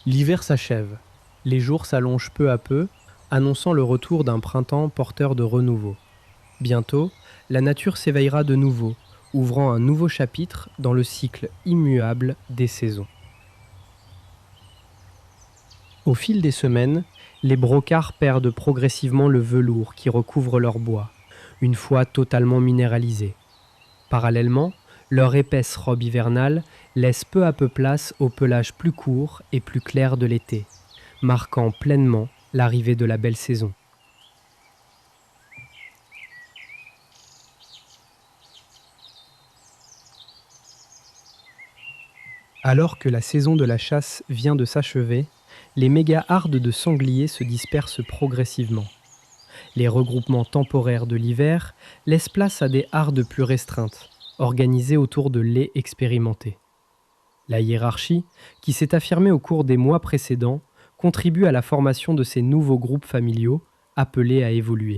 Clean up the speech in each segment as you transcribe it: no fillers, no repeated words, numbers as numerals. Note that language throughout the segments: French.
L'hiver s'achève. Les jours s'allongent peu à peu, annonçant le retour d'un printemps porteur de renouveau. Bientôt, la nature s'éveillera de nouveau, ouvrant un nouveau chapitre dans le cycle immuable des saisons. Au fil des semaines, les brocards perdent progressivement le velours qui recouvre leur bois, une fois totalement minéralisé. Parallèlement, leur épaisse robe hivernale laisse peu à peu place au pelage plus court et plus clair de l'été, marquant pleinement l'arrivée de la belle saison. Alors que la saison de la chasse vient de s'achever, les méga-hardes de sangliers se dispersent progressivement. Les regroupements temporaires de l'hiver laissent place à des hardes plus restreintes, organisées autour de lais expérimentés. La hiérarchie, qui s'est affirmée au cours des mois précédents, contribue à la formation de ces nouveaux groupes familiaux appelés à évoluer.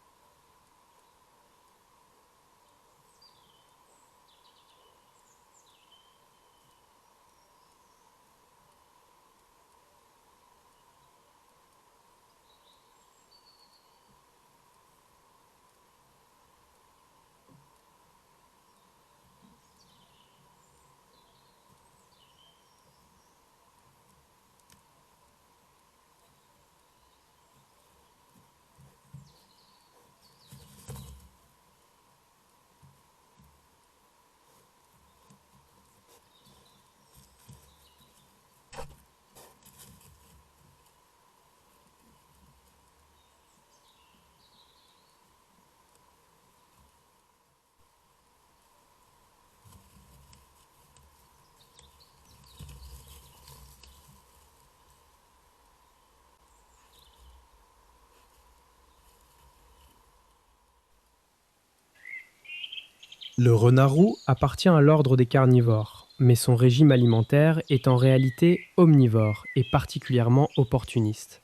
Le renard roux appartient à l'ordre des carnivores, mais son régime alimentaire est en réalité omnivore et particulièrement opportuniste.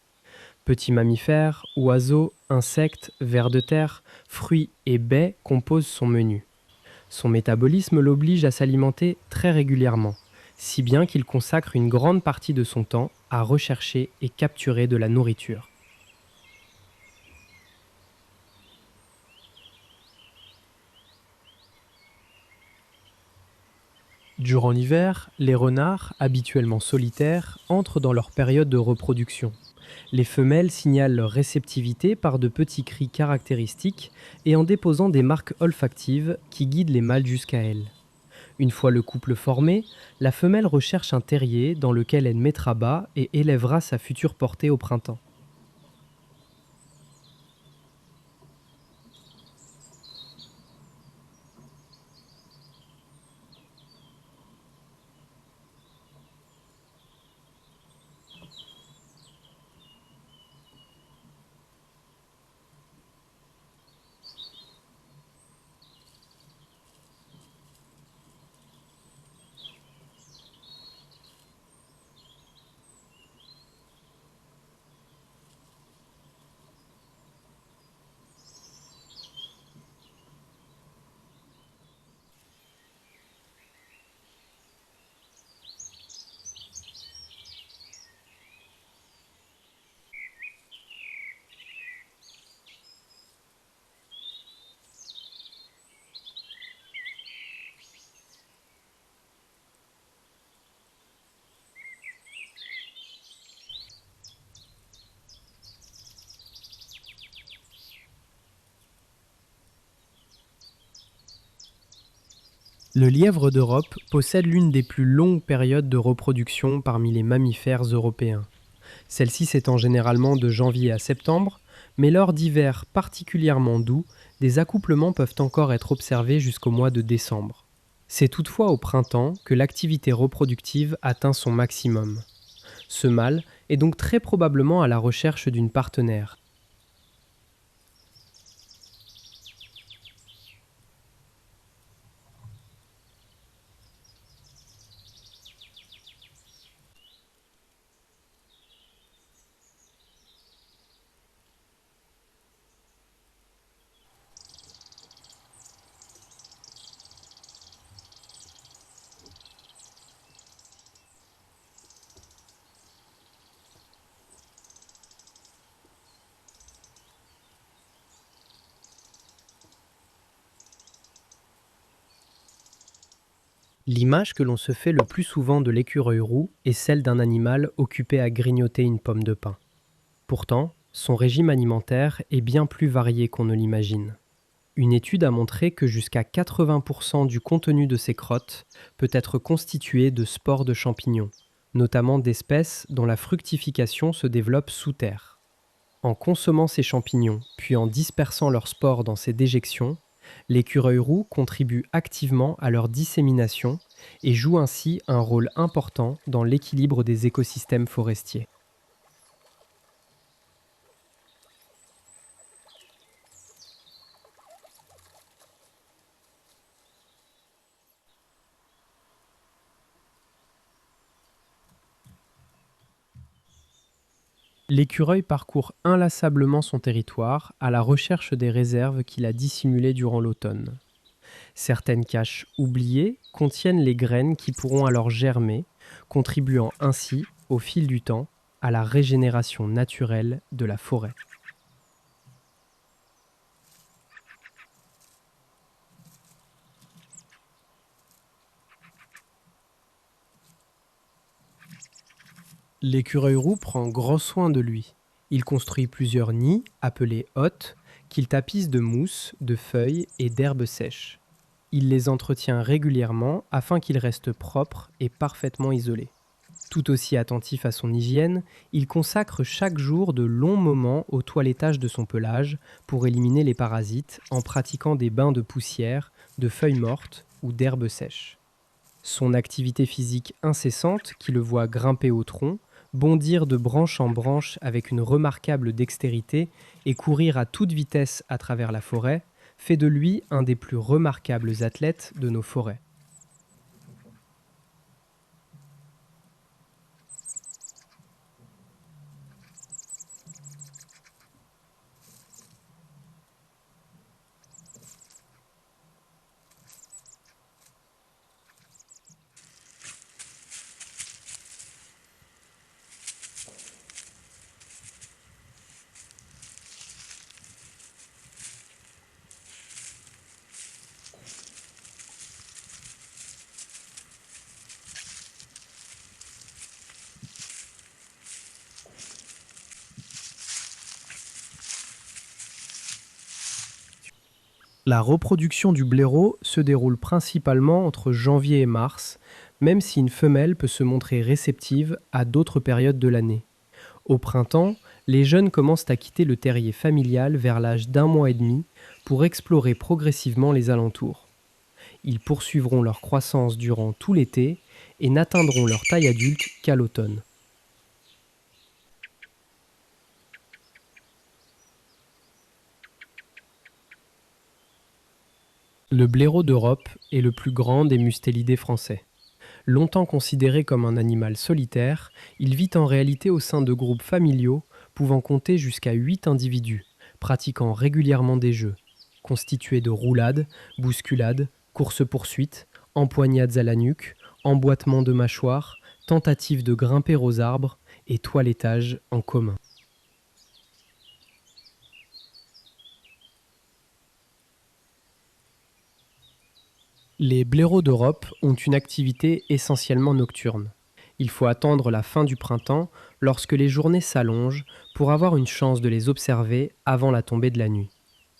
Petits mammifères, oiseaux, insectes, vers de terre, fruits et baies composent son menu. Son métabolisme l'oblige à s'alimenter très régulièrement, si bien qu'il consacre une grande partie de son temps à rechercher et capturer de la nourriture. Durant l'hiver, les renards, habituellement solitaires, entrent dans leur période de reproduction. Les femelles signalent leur réceptivité par de petits cris caractéristiques et en déposant des marques olfactives qui guident les mâles jusqu'à elles. Une fois le couple formé, la femelle recherche un terrier dans lequel elle mettra bas et élèvera sa future portée au printemps. Le lièvre d'Europe possède l'une des plus longues périodes de reproduction parmi les mammifères européens. Celle-ci s'étend généralement de janvier à septembre, mais lors d'hivers particulièrement doux, des accouplements peuvent encore être observés jusqu'au mois de décembre. C'est toutefois au printemps que l'activité reproductive atteint son maximum. Ce mâle est donc très probablement à la recherche d'une partenaire. L'image que l'on se fait le plus souvent de l'écureuil roux est celle d'un animal occupé à grignoter une pomme de pin. Pourtant, son régime alimentaire est bien plus varié qu'on ne l'imagine. Une étude a montré que jusqu'à 80% du contenu de ces crottes peut être constitué de spores de champignons, notamment d'espèces dont la fructification se développe sous terre. En consommant ces champignons, puis en dispersant leurs spores dans ces déjections, l'écureuil roux contribue activement à leur dissémination et joue ainsi un rôle important dans l'équilibre des écosystèmes forestiers. L'écureuil parcourt inlassablement son territoire à la recherche des réserves qu'il a dissimulées durant l'automne. Certaines caches oubliées contiennent les graines qui pourront alors germer, contribuant ainsi, au fil du temps, à la régénération naturelle de la forêt. L'écureuil roux prend grand soin de lui. Il construit plusieurs nids, appelés hôtes, qu'il tapisse de mousse, de feuilles et d'herbes sèches. Il les entretient régulièrement afin qu'ils restent propres et parfaitement isolés. Tout aussi attentif à son hygiène, il consacre chaque jour de longs moments au toilettage de son pelage pour éliminer les parasites en pratiquant des bains de poussière, de feuilles mortes ou d'herbes sèches. Son activité physique incessante, qui le voit grimper au tronc, bondir de branche en branche avec une remarquable dextérité et courir à toute vitesse à travers la forêt, fait de lui un des plus remarquables athlètes de nos forêts. La reproduction du blaireau se déroule principalement entre janvier et mars, même si une femelle peut se montrer réceptive à d'autres périodes de l'année. Au printemps, les jeunes commencent à quitter le terrier familial vers l'âge d'un mois et demi pour explorer progressivement les alentours. Ils poursuivront leur croissance durant tout l'été et n'atteindront leur taille adulte qu'à l'automne. Le blaireau d'Europe est le plus grand des mustélidés français. Longtemps considéré comme un animal solitaire, il vit en réalité au sein de groupes familiaux pouvant compter jusqu'à 8 individus, pratiquant régulièrement des jeux, constitués de roulades, bousculades, courses-poursuites, empoignades à la nuque, emboîtements de mâchoires, tentatives de grimper aux arbres et toilettage en commun. Les blaireaux d'Europe ont une activité essentiellement nocturne. Il faut attendre la fin du printemps, lorsque les journées s'allongent, pour avoir une chance de les observer avant la tombée de la nuit.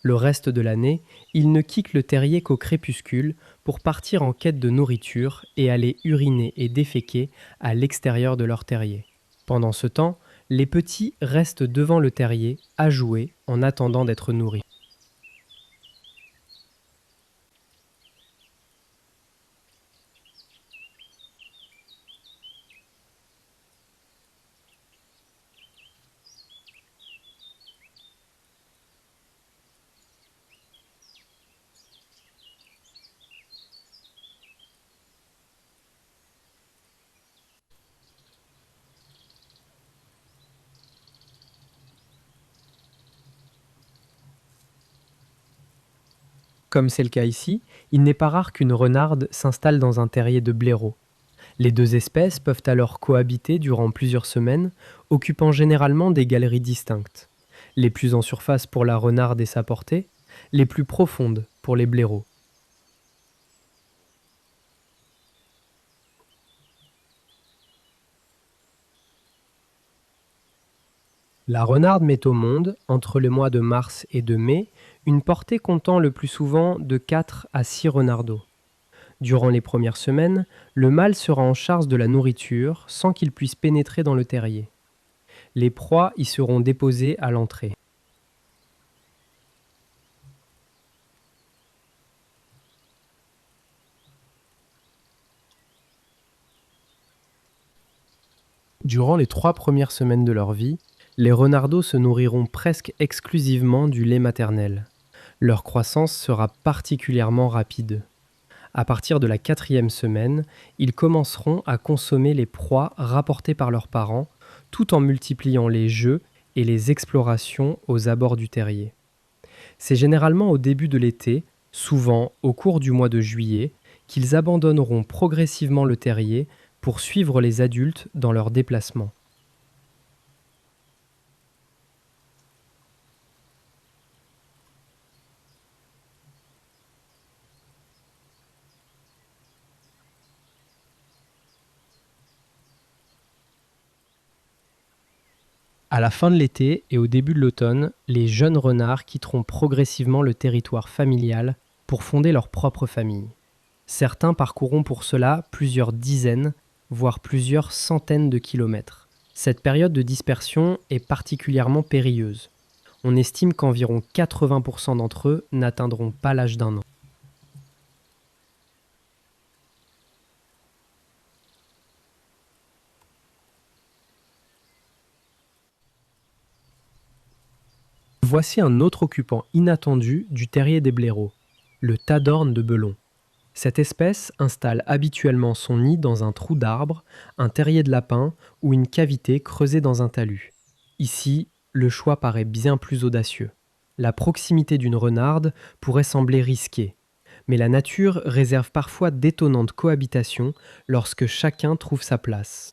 Le reste de l'année, ils ne quittent le terrier qu'au crépuscule pour partir en quête de nourriture et aller uriner et déféquer à l'extérieur de leur terrier. Pendant ce temps, les petits restent devant le terrier, à jouer, en attendant d'être nourris. Comme c'est le cas ici, il n'est pas rare qu'une renarde s'installe dans un terrier de blaireaux. Les deux espèces peuvent alors cohabiter durant plusieurs semaines, occupant généralement des galeries distinctes. Les plus en surface pour la renarde et sa portée, les plus profondes pour les blaireaux. La renarde met au monde, entre le mois de mars et de mai, une portée comptant le plus souvent de 4 à 6 renardeaux. Durant les premières semaines, le mâle sera en charge de la nourriture sans qu'il puisse pénétrer dans le terrier. Les proies y seront déposées à l'entrée. Durant les 3 premières semaines de leur vie, les renardeaux se nourriront presque exclusivement du lait maternel. Leur croissance sera particulièrement rapide. À partir de la 4e semaine, ils commenceront à consommer les proies rapportées par leurs parents, tout en multipliant les jeux et les explorations aux abords du terrier. C'est généralement au début de l'été, souvent au cours du mois de juillet, qu'ils abandonneront progressivement le terrier pour suivre les adultes dans leurs déplacements. À la fin de l'été et au début de l'automne, les jeunes renards quitteront progressivement le territoire familial pour fonder leur propre famille. Certains parcourront pour cela plusieurs dizaines, voire plusieurs centaines de kilomètres. Cette période de dispersion est particulièrement périlleuse. On estime qu'environ 80% d'entre eux n'atteindront pas l'âge d'un an. Voici un autre occupant inattendu du terrier des blaireaux, le tadorne de Belon. Cette espèce installe habituellement son nid dans un trou d'arbre, un terrier de lapin ou une cavité creusée dans un talus. Ici, le choix paraît bien plus audacieux. La proximité d'une renarde pourrait sembler risquée, mais la nature réserve parfois d'étonnantes cohabitations lorsque chacun trouve sa place.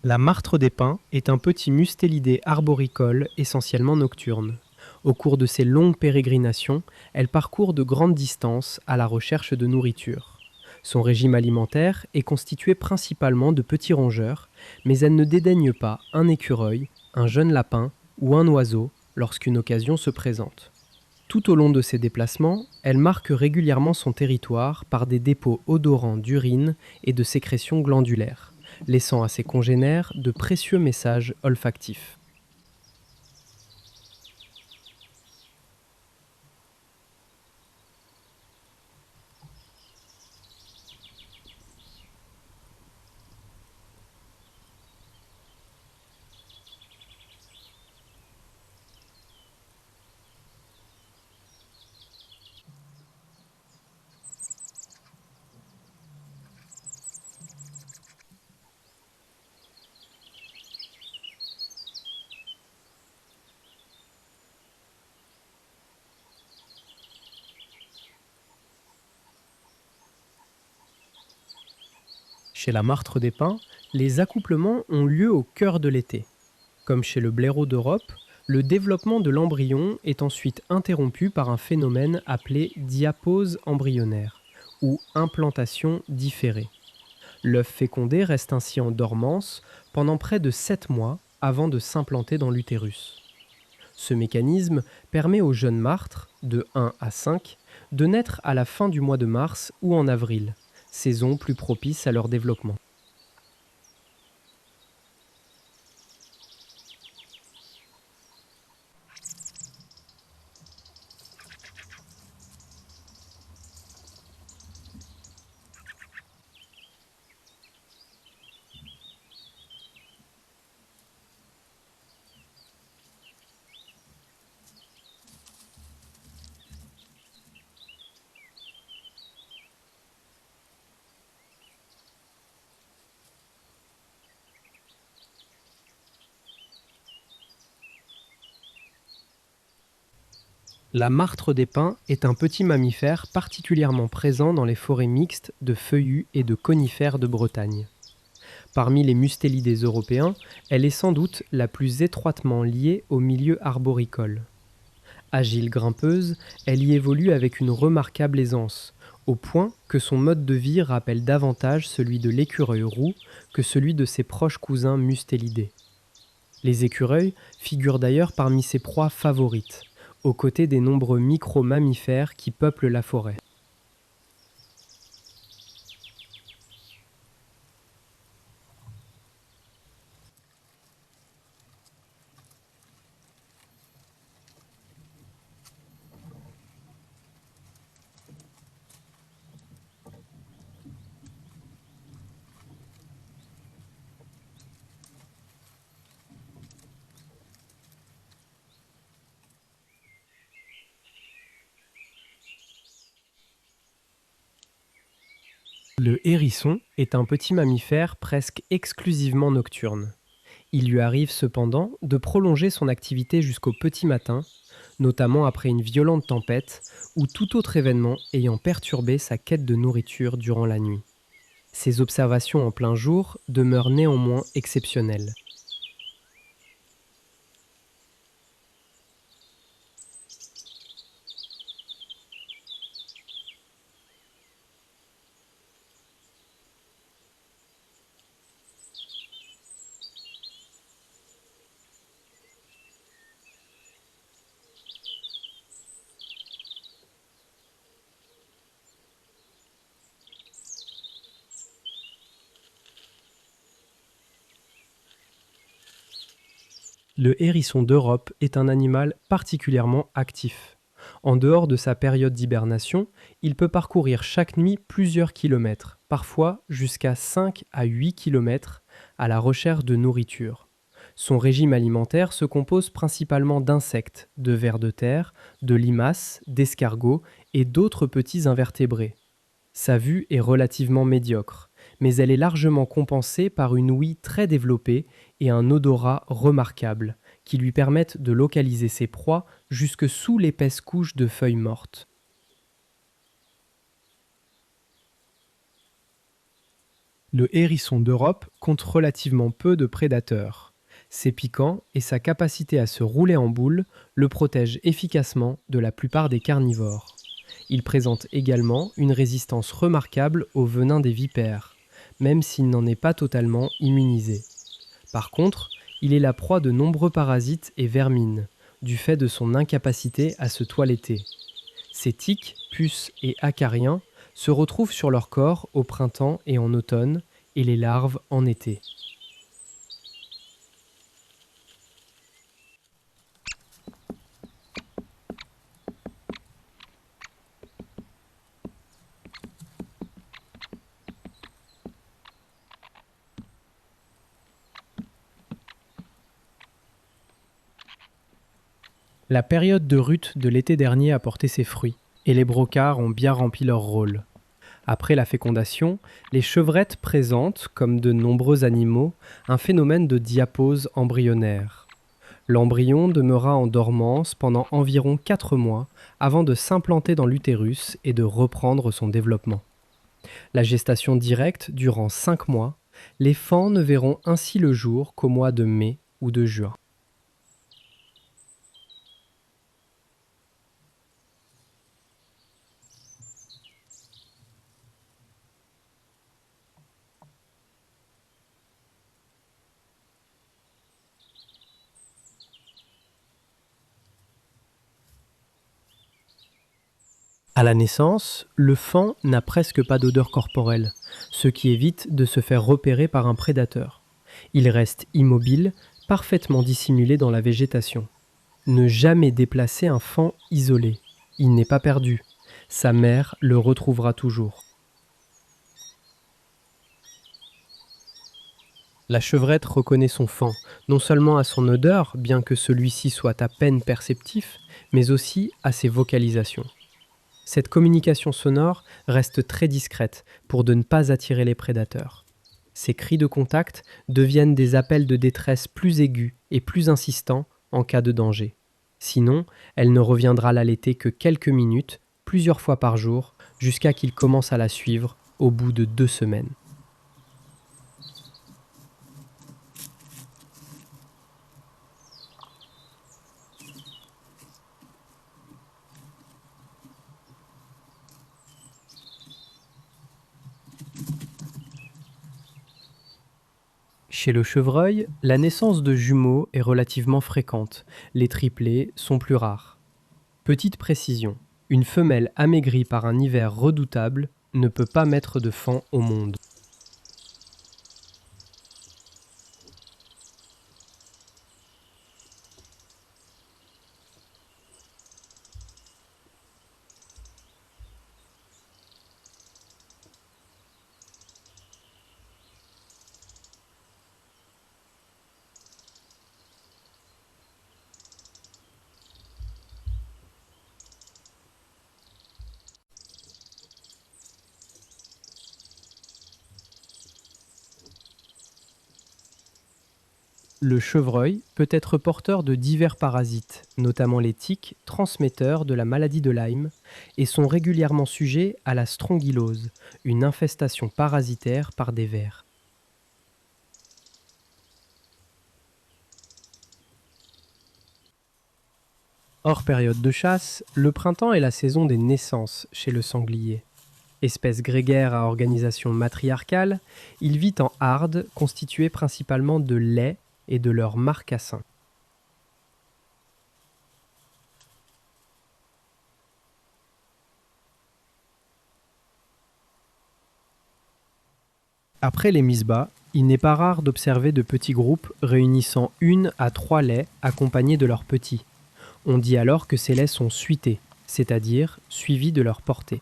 La martre des pins est un petit mustélidé arboricole essentiellement nocturne. Au cours de ses longues pérégrinations, elle parcourt de grandes distances à la recherche de nourriture. Son régime alimentaire est constitué principalement de petits rongeurs, mais elle ne dédaigne pas un écureuil, un jeune lapin ou un oiseau lorsqu'une occasion se présente. Tout au long de ses déplacements, elle marque régulièrement son territoire par des dépôts odorants d'urine et de sécrétions glandulaires, laissant à ses congénères de précieux messages olfactifs. Chez la martre des pins, les accouplements ont lieu au cœur de l'été. Comme chez le blaireau d'Europe, le développement de l'embryon est ensuite interrompu par un phénomène appelé diapause embryonnaire, ou implantation différée. L'œuf fécondé reste ainsi en dormance pendant près de 7 mois avant de s'implanter dans l'utérus. Ce mécanisme permet aux jeunes martres, de 1 à 5, de naître à la fin du mois de mars ou en avril, saison plus propice à leur développement. La martre des pins est un petit mammifère particulièrement présent dans les forêts mixtes de feuillus et de conifères de Bretagne. Parmi les mustélidés européens, elle est sans doute la plus étroitement liée au milieu arboricole. Agile grimpeuse, elle y évolue avec une remarquable aisance, au point que son mode de vie rappelle davantage celui de l'écureuil roux que celui de ses proches cousins mustélidés. Les écureuils figurent d'ailleurs parmi ses proies favorites, aux côtés des nombreux micro-mammifères qui peuplent la forêt. Le hérisson est un petit mammifère presque exclusivement nocturne. Il lui arrive cependant de prolonger son activité jusqu'au petit matin, notamment après une violente tempête ou tout autre événement ayant perturbé sa quête de nourriture durant la nuit. Ces observations en plein jour demeurent néanmoins exceptionnelles. Le hérisson d'Europe est un animal particulièrement actif. En dehors de sa période d'hibernation, il peut parcourir chaque nuit plusieurs kilomètres, parfois jusqu'à 5 à 8 kilomètres, à la recherche de nourriture. Son régime alimentaire se compose principalement d'insectes, de vers de terre, de limaces, d'escargots et d'autres petits invertébrés. Sa vue est relativement médiocre, mais elle est largement compensée par une ouïe très développée et un odorat remarquable, qui lui permettent de localiser ses proies jusque sous l'épaisse couche de feuilles mortes. Le hérisson d'Europe compte relativement peu de prédateurs. Ses piquants et sa capacité à se rouler en boule le protègent efficacement de la plupart des carnivores. Il présente également une résistance remarquable au venin des vipères, même s'il n'en est pas totalement immunisé. Par contre, il est la proie de nombreux parasites et vermines, du fait de son incapacité à se toiletter. Ces tiques, puces et acariens se retrouvent sur leur corps au printemps et en automne, et les larves en été. La période de rut de l'été dernier a porté ses fruits, et les brocards ont bien rempli leur rôle. Après la fécondation, les chevrettes présentent, comme de nombreux animaux, un phénomène de diapause embryonnaire. L'embryon demeura en dormance pendant environ 4 mois avant de s'implanter dans l'utérus et de reprendre son développement. La gestation directe durant 5 mois, les faons ne verront ainsi le jour qu'au mois de mai ou de juin. À la naissance, le faon n'a presque pas d'odeur corporelle, ce qui évite de se faire repérer par un prédateur. Il reste immobile, parfaitement dissimulé dans la végétation. Ne jamais déplacer un faon isolé. Il n'est pas perdu. Sa mère le retrouvera toujours. La chevrette reconnaît son faon, non seulement à son odeur, bien que celui-ci soit à peine perceptif, mais aussi à ses vocalisations. Cette communication sonore reste très discrète pour de ne pas attirer les prédateurs. Ces cris de contact deviennent des appels de détresse plus aigus et plus insistants en cas de danger. Sinon, elle ne reviendra l'allaiter que quelques minutes, plusieurs fois par jour, jusqu'à qu'il commence à la suivre au bout de 2 semaines. Chez le chevreuil, la naissance de jumeaux est relativement fréquente. Les triplés sont plus rares. Petite précision, une femelle amaigrie par un hiver redoutable ne peut pas mettre de faon au monde. Le chevreuil peut être porteur de divers parasites, notamment les tiques, transmetteurs de la maladie de Lyme, et sont régulièrement sujets à la strongylose, une infestation parasitaire par des vers. Hors période de chasse, le printemps est la saison des naissances chez le sanglier. Espèce grégaire à organisation matriarcale, il vit en hardes constituées principalement de lait et de leurs marcassins. Après les mises bas, il n'est pas rare d'observer de petits groupes réunissant 1 à 3 laits accompagnés de leurs petits. On dit alors que ces laits sont suités, c'est-à-dire suivis de leur portée.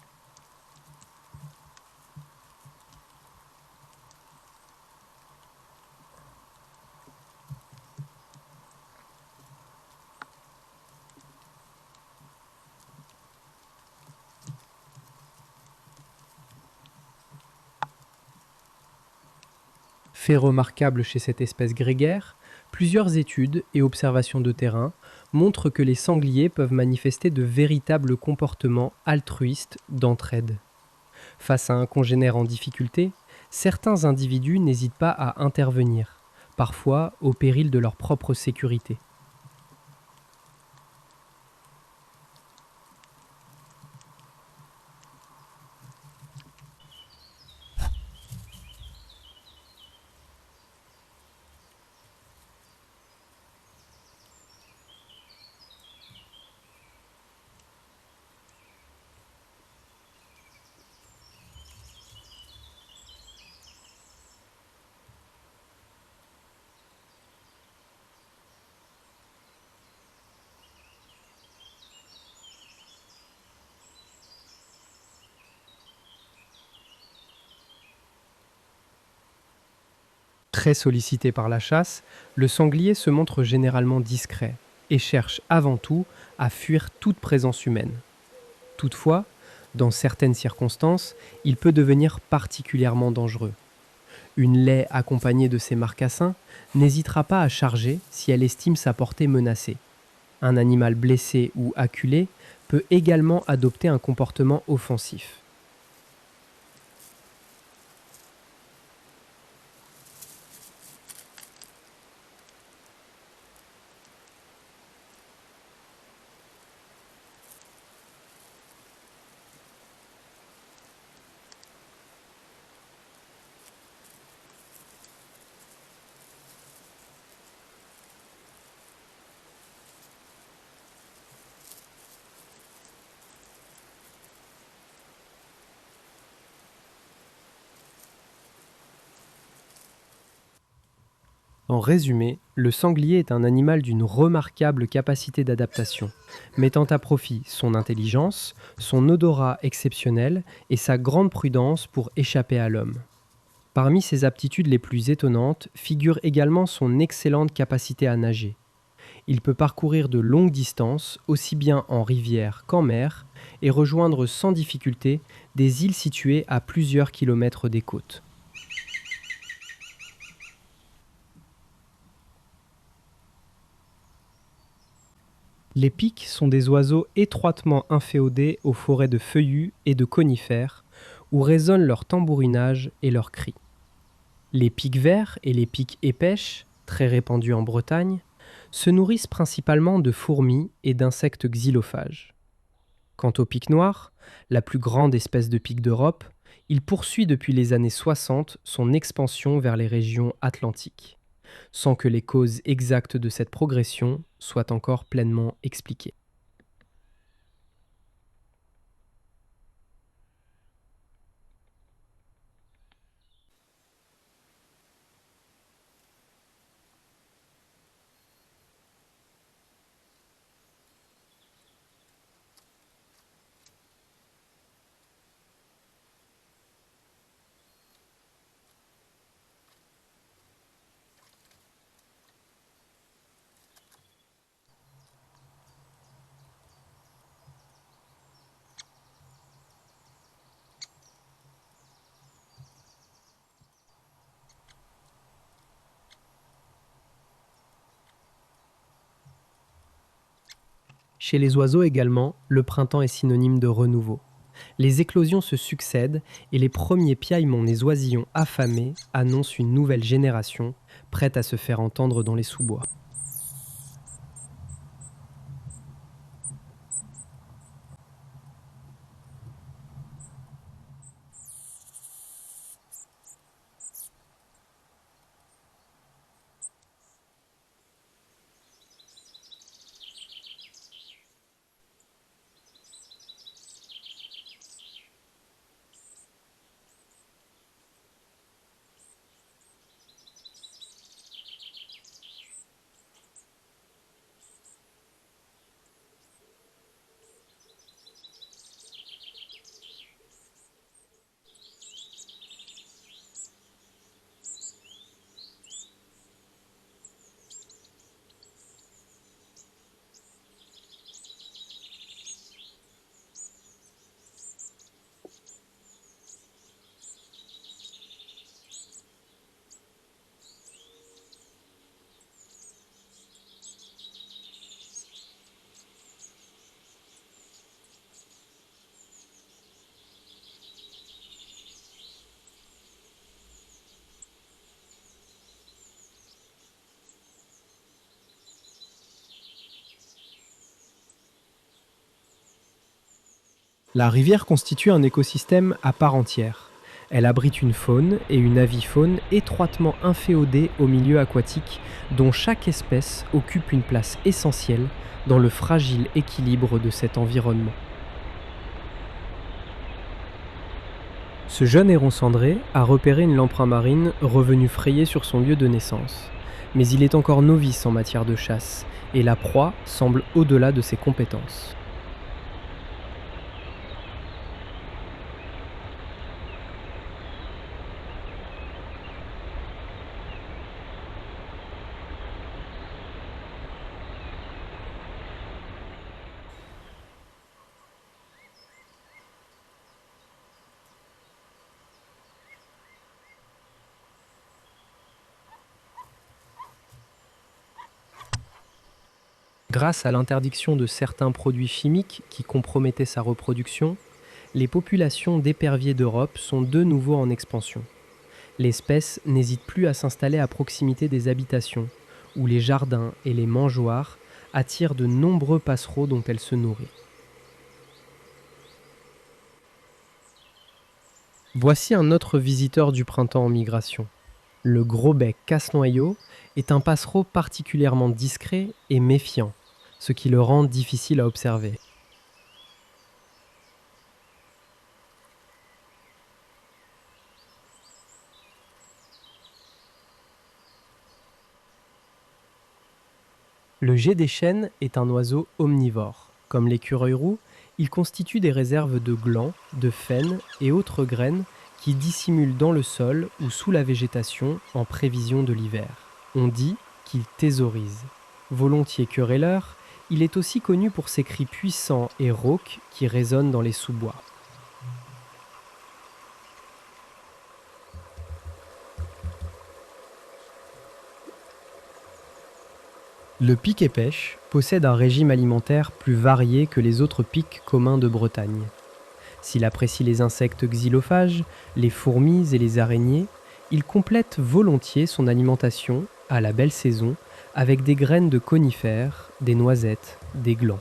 Fait remarquable chez cette espèce grégaire, plusieurs études et observations de terrain montrent que les sangliers peuvent manifester de véritables comportements altruistes d'entraide. Face à un congénère en difficulté, certains individus n'hésitent pas à intervenir, parfois au péril de leur propre sécurité. Très sollicité par la chasse, le sanglier se montre généralement discret et cherche avant tout à fuir toute présence humaine. Toutefois, dans certaines circonstances, il peut devenir particulièrement dangereux. Une laie accompagnée de ses marcassins n'hésitera pas à charger si elle estime sa portée menacée. Un animal blessé ou acculé peut également adopter un comportement offensif. En résumé, le sanglier est un animal d'une remarquable capacité d'adaptation, mettant à profit son intelligence, son odorat exceptionnel et sa grande prudence pour échapper à l'homme. Parmi ses aptitudes les plus étonnantes figure également son excellente capacité à nager. Il peut parcourir de longues distances, aussi bien en rivière qu'en mer, et rejoindre sans difficulté des îles situées à plusieurs kilomètres des côtes. Les pics sont des oiseaux étroitement inféodés aux forêts de feuillus et de conifères, où résonnent leur tambourinage et leurs cris. Les pics verts et les pics épêches, très répandus en Bretagne, se nourrissent principalement de fourmis et d'insectes xylophages. Quant au pic noir, la plus grande espèce de pic d'Europe, il poursuit depuis les années 60 son expansion vers les régions atlantiques, sans que les causes exactes de cette progression soient encore pleinement expliquées. Chez les oiseaux également, le printemps est synonyme de renouveau. Les éclosions se succèdent et les premiers piaillements des oisillons affamés annoncent une nouvelle génération prête à se faire entendre dans les sous-bois. La rivière constitue un écosystème à part entière. Elle abrite une faune et une avifaune étroitement inféodées au milieu aquatique, dont chaque espèce occupe une place essentielle dans le fragile équilibre de cet environnement. Ce jeune héron cendré a repéré une lamprey marine revenue frayer sur son lieu de naissance. Mais il est encore novice en matière de chasse, et la proie semble au-delà de ses compétences. Grâce à l'interdiction de certains produits chimiques qui compromettaient sa reproduction, les populations d'éperviers d'Europe sont de nouveau en expansion. L'espèce n'hésite plus à s'installer à proximité des habitations, où les jardins et les mangeoires attirent de nombreux passereaux dont elle se nourrit. Voici un autre visiteur du printemps en migration. Le gros-bec casse-noyau est un passereau particulièrement discret et méfiant, ce qui le rend difficile à observer. Le jet des chênes est un oiseau omnivore. Comme l'écureuil roux, il constitue des réserves de glands, de faine et autres graines qui dissimulent dans le sol ou sous la végétation en prévision de l'hiver. On dit qu'il thésaurise. Volontiers querelleur, il est aussi connu pour ses cris puissants et rauques qui résonnent dans les sous-bois. Le pic-et-pêche possède un régime alimentaire plus varié que les autres pics communs de Bretagne. S'il apprécie les insectes xylophages, les fourmis et les araignées, il complète volontiers son alimentation, à la belle saison, avec des graines de conifères, des noisettes, des glands.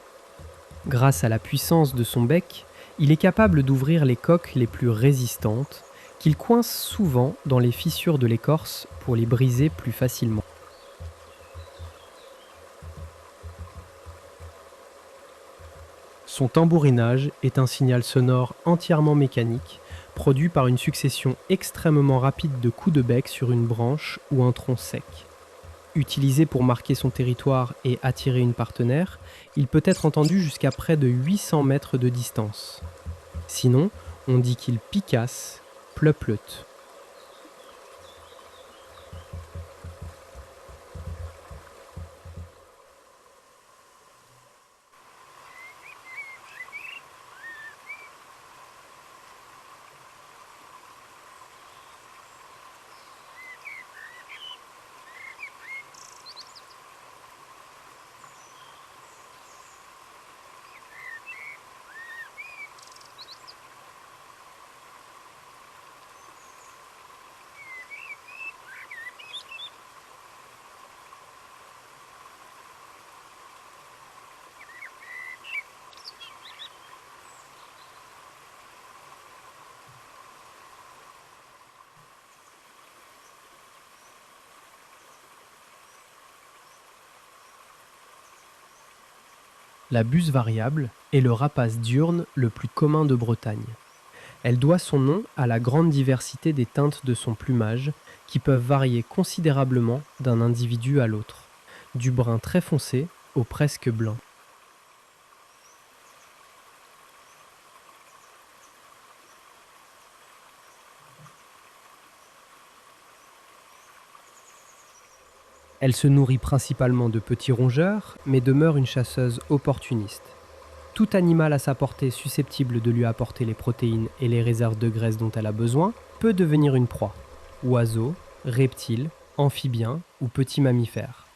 Grâce à la puissance de son bec, il est capable d'ouvrir les coques les plus résistantes, qu'il coince souvent dans les fissures de l'écorce pour les briser plus facilement. Son tambourinage est un signal sonore entièrement mécanique, produit par une succession extrêmement rapide de coups de bec sur une branche ou un tronc sec. Utilisé pour marquer son territoire et attirer une partenaire, il peut être entendu jusqu'à près de 800 mètres de distance. Sinon, on dit qu'il picasse, pleupleute. La buse variable est le rapace diurne le plus commun de Bretagne. Elle doit son nom à la grande diversité des teintes de son plumage, qui peuvent varier considérablement d'un individu à l'autre, du brun très foncé au presque blanc. Elle se nourrit principalement de petits rongeurs, mais demeure une chasseuse opportuniste. Tout animal à sa portée susceptible de lui apporter les protéines et les réserves de graisse dont elle a besoin peut devenir une proie. Oiseaux, reptiles, amphibiens ou petits mammifères.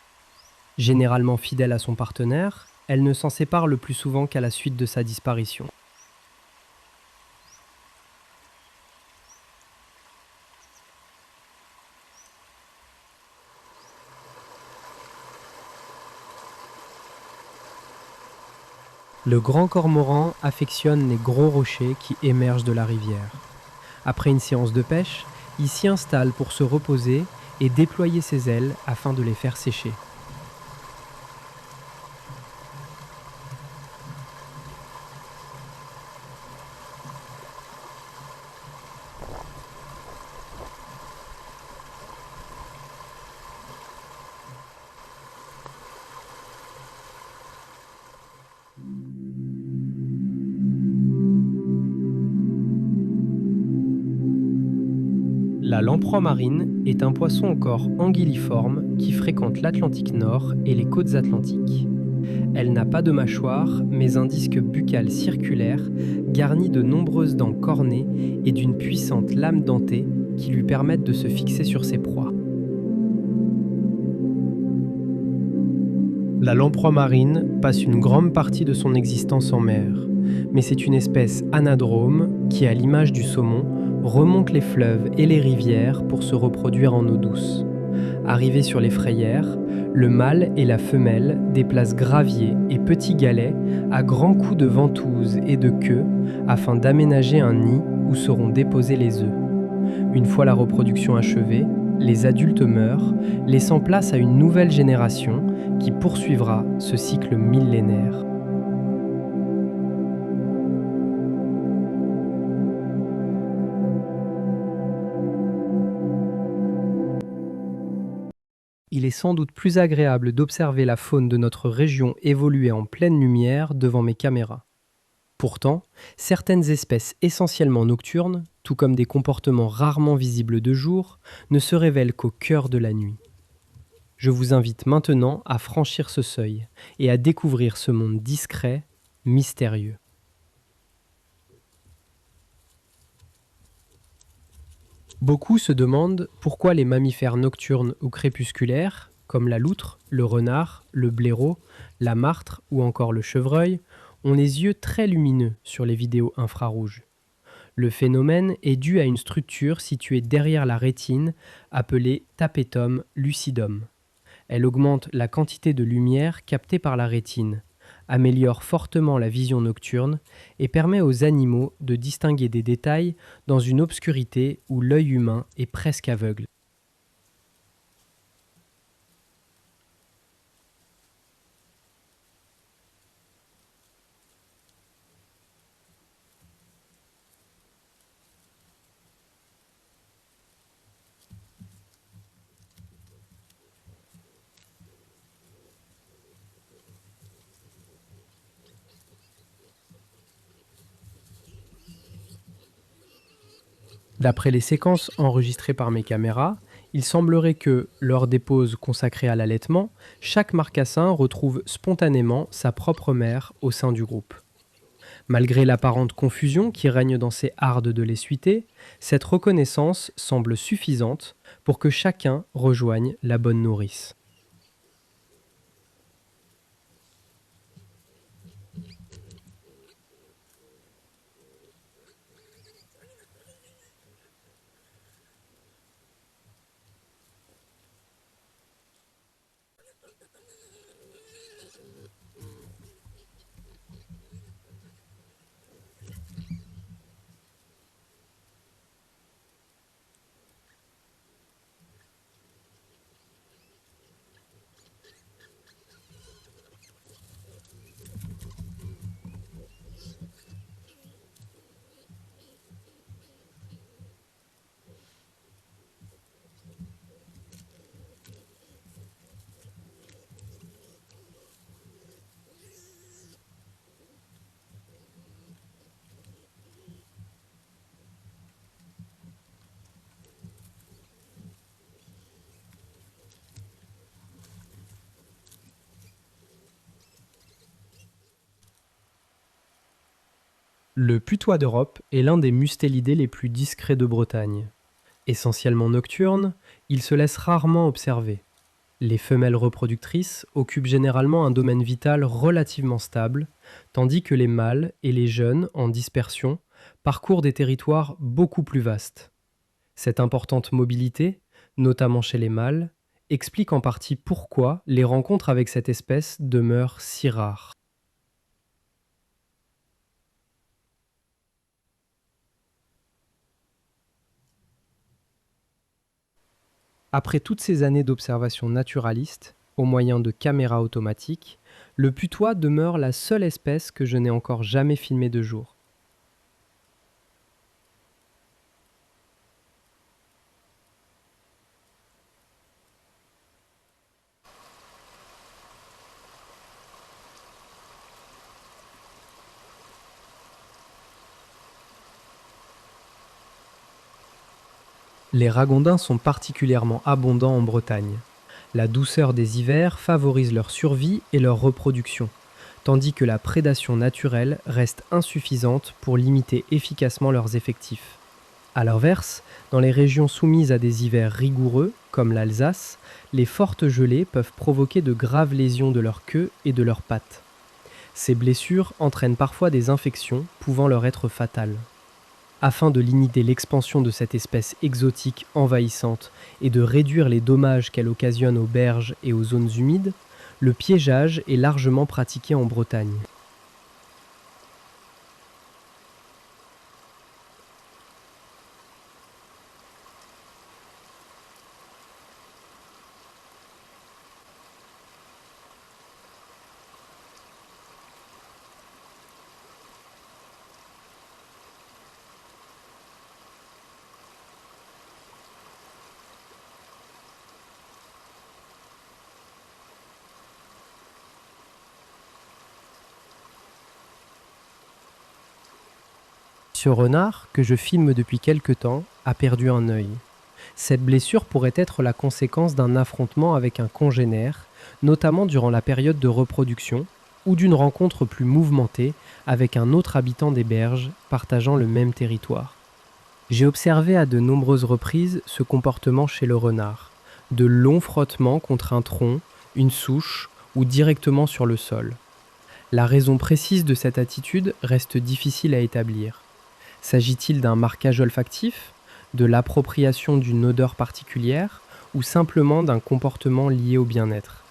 Généralement fidèle à son partenaire, elle ne s'en sépare le plus souvent qu'à la suite de sa disparition. Le grand cormoran affectionne les gros rochers qui émergent de la rivière. Après une séance de pêche, il s'y installe pour se reposer et déployer ses ailes afin de les faire sécher. La lamproie marine est un poisson au corps anguilliforme qui fréquente l'Atlantique Nord et les côtes atlantiques. Elle n'a pas de mâchoire, mais un disque buccal circulaire garni de nombreuses dents cornées et d'une puissante lame dentée qui lui permettent de se fixer sur ses proies. La lamproie marine passe une grande partie de son existence en mer, mais c'est une espèce anadrome qui, à l'image du saumon, remonte les fleuves et les rivières pour se reproduire en eau douce. Arrivés sur les frayères, le mâle et la femelle déplacent graviers et petits galets à grands coups de ventouse et de queue afin d'aménager un nid où seront déposés les œufs. Une fois la reproduction achevée, les adultes meurent, laissant place à une nouvelle génération qui poursuivra ce cycle millénaire. Il est sans doute plus agréable d'observer la faune de notre région évoluer en pleine lumière devant mes caméras. Pourtant, certaines espèces essentiellement nocturnes, tout comme des comportements rarement visibles de jour, ne se révèlent qu'au cœur de la nuit. Je vous invite maintenant à franchir ce seuil et à découvrir ce monde discret, mystérieux. Beaucoup se demandent pourquoi les mammifères nocturnes ou crépusculaires, comme la loutre, le renard, le blaireau, la martre ou encore le chevreuil, ont les yeux très lumineux sur les vidéos infrarouges. Le phénomène est dû à une structure située derrière la rétine appelée tapetum lucidum. Elle augmente la quantité de lumière captée par la rétine, améliore fortement la vision nocturne et permet aux animaux de distinguer des détails dans une obscurité où l'œil humain est presque aveugle. D'après les séquences enregistrées par mes caméras, il semblerait que, lors des pauses consacrées à l'allaitement, chaque marcassin retrouve spontanément sa propre mère au sein du groupe. Malgré l'apparente confusion qui règne dans ces hardes de l'essuité, cette reconnaissance semble suffisante pour que chacun rejoigne la bonne nourrice. Le putois d'Europe est l'un des mustélidés les plus discrets de Bretagne. Essentiellement nocturne, il se laisse rarement observer. Les femelles reproductrices occupent généralement un domaine vital relativement stable, tandis que les mâles et les jeunes, en dispersion, parcourent des territoires beaucoup plus vastes. Cette importante mobilité, notamment chez les mâles, explique en partie pourquoi les rencontres avec cette espèce demeurent si rares. Après toutes ces années d'observation naturaliste, au moyen de caméras automatiques, le putois demeure la seule espèce que je n'ai encore jamais filmée de jour. Les ragondins sont particulièrement abondants en Bretagne. La douceur des hivers favorise leur survie et leur reproduction, tandis que la prédation naturelle reste insuffisante pour limiter efficacement leurs effectifs. A l'inverse, dans les régions soumises à des hivers rigoureux, comme l'Alsace, les fortes gelées peuvent provoquer de graves lésions de leur queue et de leurs pattes. Ces blessures entraînent parfois des infections pouvant leur être fatales. Afin de limiter l'expansion de cette espèce exotique envahissante et de réduire les dommages qu'elle occasionne aux berges et aux zones humides, le piégeage est largement pratiqué en Bretagne. Ce renard, que je filme depuis quelque temps, a perdu un œil. Cette blessure pourrait être la conséquence d'un affrontement avec un congénère, notamment durant la période de reproduction, ou d'une rencontre plus mouvementée avec un autre habitant des berges partageant le même territoire. J'ai observé à de nombreuses reprises ce comportement chez le renard, de longs frottements contre un tronc, une souche ou directement sur le sol. La raison précise de cette attitude reste difficile à établir. S'agit-il d'un marquage olfactif, de l'appropriation d'une odeur particulière ou simplement d'un comportement lié au bien-être?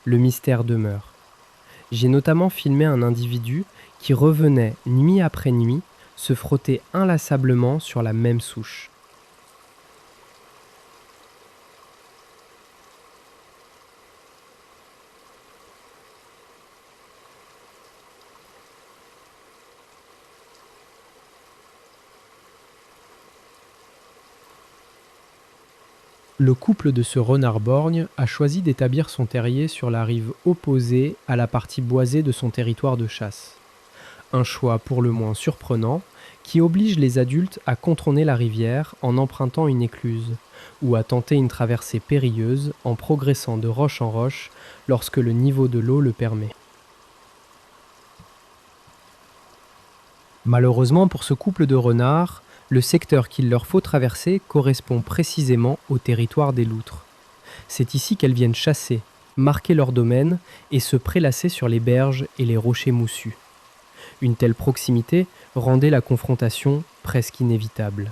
Le mystère demeure. J'ai notamment filmé un individu qui revenait nuit après nuit se frotter inlassablement sur la même souche. Le couple de ce renard borgne a choisi d'établir son terrier sur la rive opposée à la partie boisée de son territoire de chasse. Un choix pour le moins surprenant qui oblige les adultes à contourner la rivière en empruntant une écluse ou à tenter une traversée périlleuse en progressant de roche en roche lorsque le niveau de l'eau le permet. Malheureusement pour ce couple de renards, le secteur qu'il leur faut traverser correspond précisément au territoire des loutres. C'est ici qu'elles viennent chasser, marquer leur domaine et se prélasser sur les berges et les rochers moussus. Une telle proximité rendait la confrontation presque inévitable.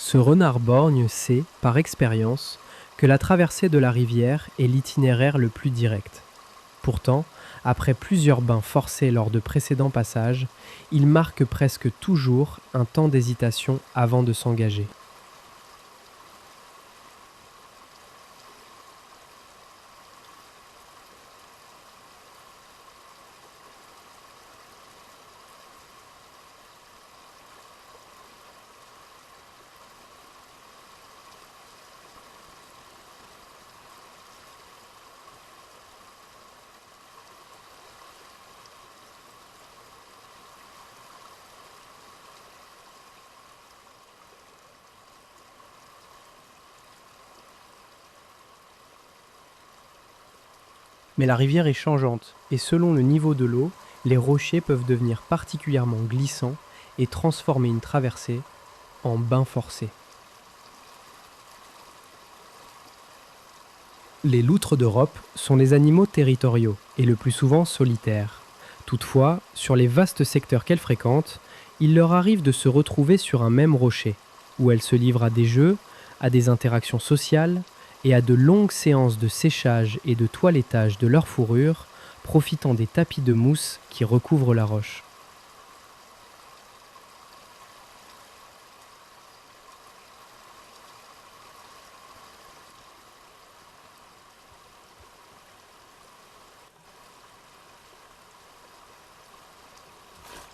Ce renard borgne sait, par expérience, que la traversée de la rivière est l'itinéraire le plus direct. Pourtant, après plusieurs bains forcés lors de précédents passages, il marque presque toujours un temps d'hésitation avant de s'engager. Mais la rivière est changeante, et selon le niveau de l'eau, les rochers peuvent devenir particulièrement glissants et transformer une traversée en bain forcé. Les loutres d'Europe sont les animaux territoriaux et le plus souvent solitaires. Toutefois, sur les vastes secteurs qu'elles fréquentent, il leur arrive de se retrouver sur un même rocher, où elles se livrent à des jeux, à des interactions sociales et à de longues séances de séchage et de toilettage de leur fourrure, profitant des tapis de mousse qui recouvrent la roche.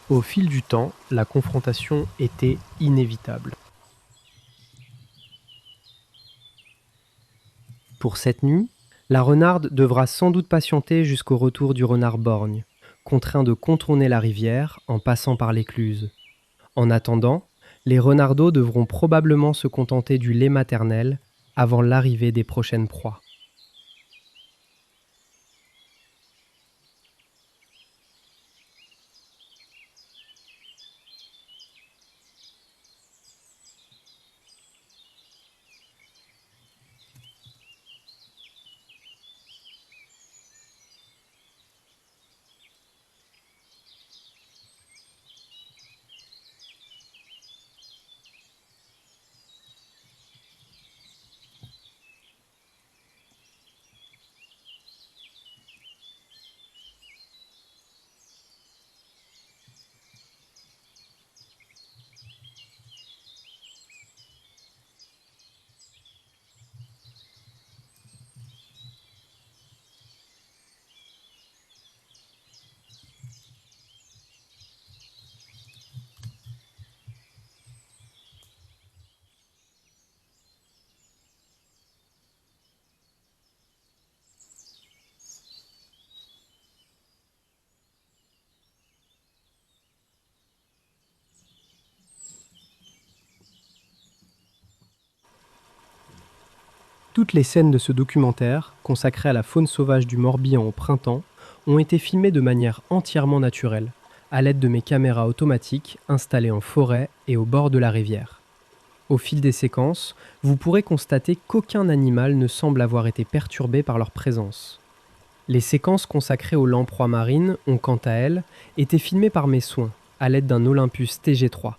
Au fil du temps, la confrontation était inévitable. Pour cette nuit, la renarde devra sans doute patienter jusqu'au retour du renard borgne, contraint de contourner la rivière en passant par l'écluse. En attendant, les renardeaux devront probablement se contenter du lait maternel avant l'arrivée des prochaines proies. Toutes les scènes de ce documentaire, consacré à la faune sauvage du Morbihan au printemps, ont été filmées de manière entièrement naturelle, à l'aide de mes caméras automatiques installées en forêt et au bord de la rivière. Au fil des séquences, vous pourrez constater qu'aucun animal ne semble avoir été perturbé par leur présence. Les séquences consacrées aux lamproies marines ont, quant à elles, été filmées par mes soins, à l'aide d'un Olympus TG3,